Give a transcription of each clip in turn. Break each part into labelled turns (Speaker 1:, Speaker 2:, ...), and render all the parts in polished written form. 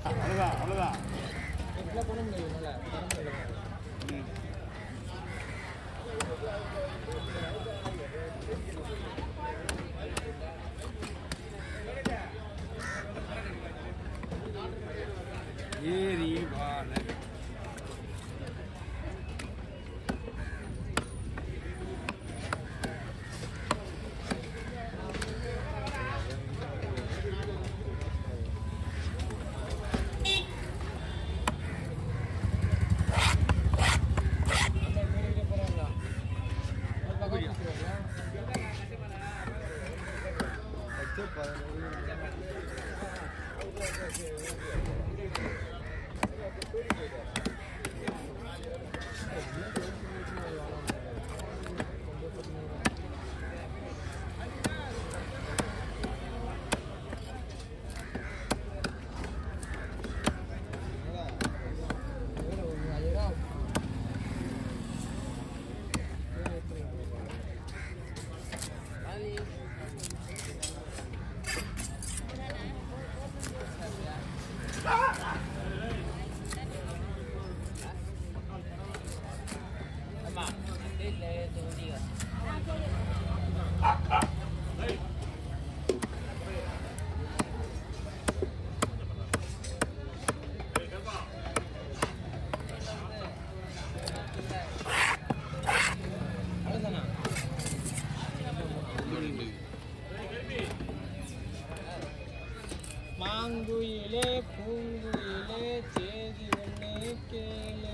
Speaker 1: அவ்வளோதான் அவ்வளோதான். ஏரி வாழை
Speaker 2: மாங்குயிலே பூங்குயிலே சேதி ஒன்று கேளு.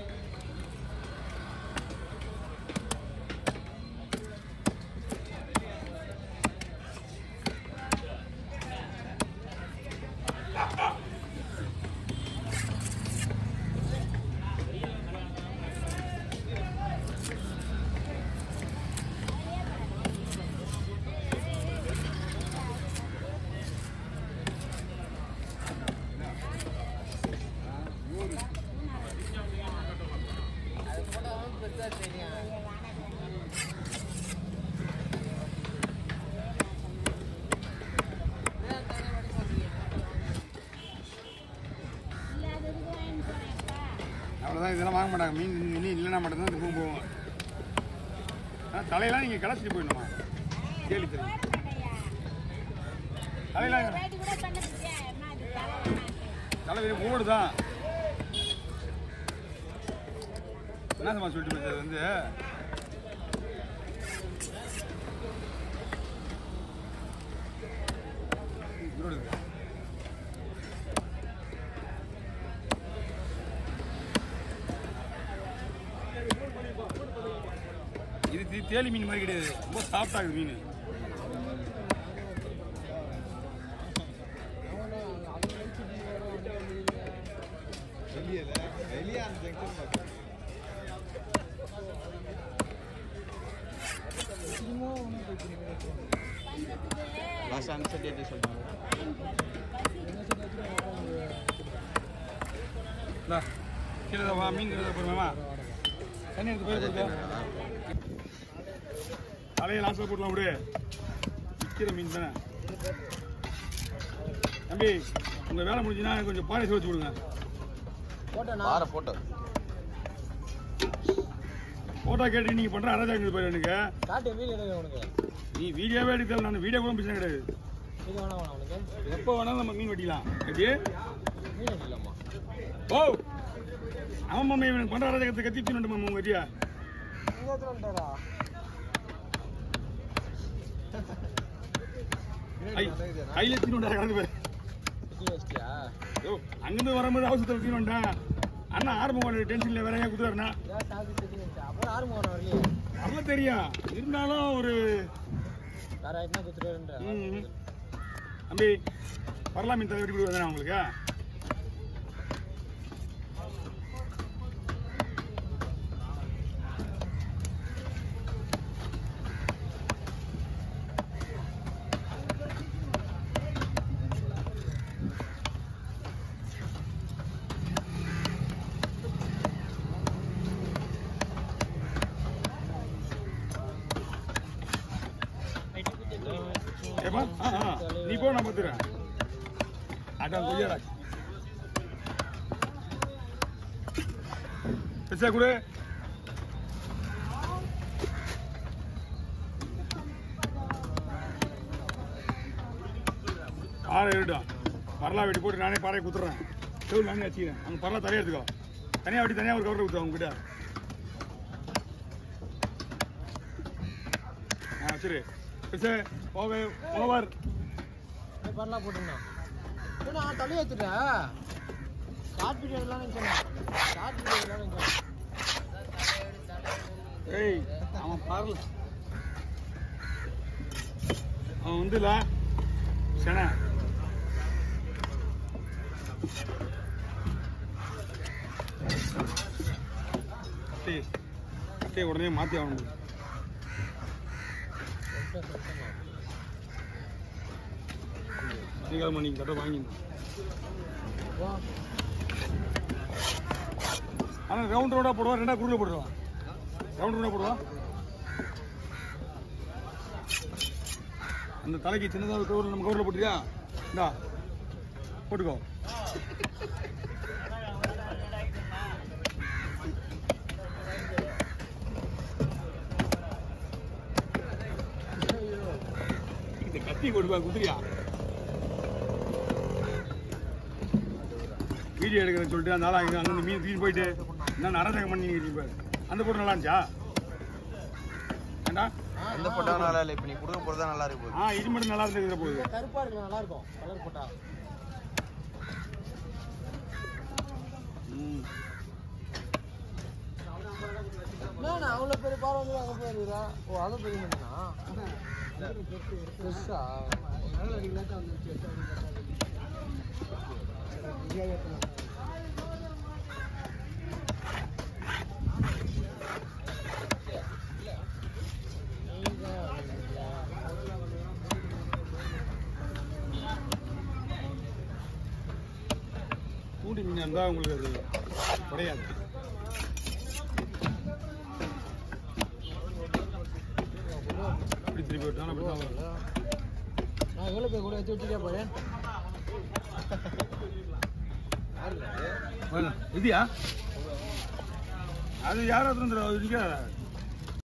Speaker 1: அவ்வளோதான். இதெல்லாம் வாங்க மாட்டாங்க. மீன் மீன் இல்லைன்னா மட்டும்தான் இந்த பூ போவோம். தலையெல்லாம் நீங்கள் கிளச்சிட்டு போயிடணுமா? கேள்வி தெரியும். தலையெல்லாம் தலை ஓடு தான். என்னமா சொல்லிட்டு போய் வந்து இது தேலி மீன் மாதிரி கிடையாது. ரொம்ப சாஃப்டாகுது மீன். கீழே வா, மீன் போடுவேமா? தண்ணி எடுத்து போய் கொடுக்க தலையை லாஸ்ட்டில் போடலாம். விடு, விற்கிற மீன் தானே தம்பி. உங்கள் வேலை முடிஞ்சுன்னா கொஞ்சம் பாலிசி வச்சு கொடுங்க. போட்டோ கேட்டு நீங்கள் பண்ணுற அராஜகம் போயிரு. எனக்கு நீ வீடியோவே எடுக்கல. நான் வீடியோ கூட பிரச்சனை கிடையாது. எப்போ வேணாலும் நம்ம மீன் வெட்டிக்கலாம். எப்படி ஓ அவன் மம்மி இவனுக்கு பண்ணுற அராஜகத்தை கத்திட்டு மாமா வெட்டியா கையில கலந்து போய் அங்கிருந்து வரும்போது அவசரத்தை வச்சுட்டா அண்ணா ஆரம்பம் டென்ஷன்ல வேற குத்துறாருண்ணா. அவ்வளோ தெரியும். இருந்தாலும் ஒரு தம்பி வரலாம் மீன் தலை வெட்டி கொடுக்குறேன் உங்களுக்கு. நீ போ, நான் பார்த்துறேன். அதான் கொய்யாடா பெருசா கொடு. பாறை ஏறிடும். பரலா வெட்டி போட்டு நானே பாறையை குத்துறேன். செவில் நானே வச்சுக்கிறேன். அங்கே பரலா தனியாக எடுத்துக்கோ. தனியாக வெட்டி தனியாக ஒரு கவரை குத்துவோம் உங்ககிட்ட. சரி பெருசு ஓவர்
Speaker 2: பரலா போட்டுருந்தா நான் தள்ளி வச்சுட்டேன். ஷார்ட் வீடியோ எல்லாம் சொன்னேன்.
Speaker 1: ஏய் அவன் பாருல அவன் வந்துல சனா உடனே மாத்தி ஆகணும். நீங்க கட்ட வாங்கிடணும். ஆனா ரவுண்ட் ரவுண்டா போடுவா, ரெண்டா குறுல போடுவா. ரவுண்ட் ரவுண்டா போடுவா. அந்த தலைக்கு சின்னதாக கவர் நம்ம கவரில் போட்டுறியா? இந்தா போட்டுக்கோ. இந்த கத்தி கொடுப்பா குதிரியா வீடியோ எடுக்கிறேன்னு சொல்லிட்டு அந்த ஆள் அங்கே மீன் தூக்கி போயிட்டு என்ன அரசாங்கம் பண்ணி அந்த போட்டு நல்லா இருந்துச்சா? ஏண்டா
Speaker 3: எந்த போட்டா நல்லா இல்லை, இப்போ நீ கொடுக்க போறது நல்லா இருக்கு.
Speaker 1: இது மட்டும் நல்லா இருந்துக்கிற போகுது.
Speaker 2: கருப்பா இருக்கு, நல்லா இருக்கும் கலர் போட்டா. என்ன அவ்வளோ பெரிய பாறை வந்து அங்கே போயிருந்தா? ஓ அவ்வளோ பெரிய மீனா ஃப்ரெஷ்ஷா
Speaker 1: கூடி மீன் இருந்தால் உங்களுக்கு அது குறையாது. அப்படி திருப்பி விட்டாலும் அப்படி தான் வரும்.
Speaker 2: நான் எவ்வளோ பேர் கூட வச்சு வச்சுட்டே போறேன்.
Speaker 1: இதுயா அது யாராவது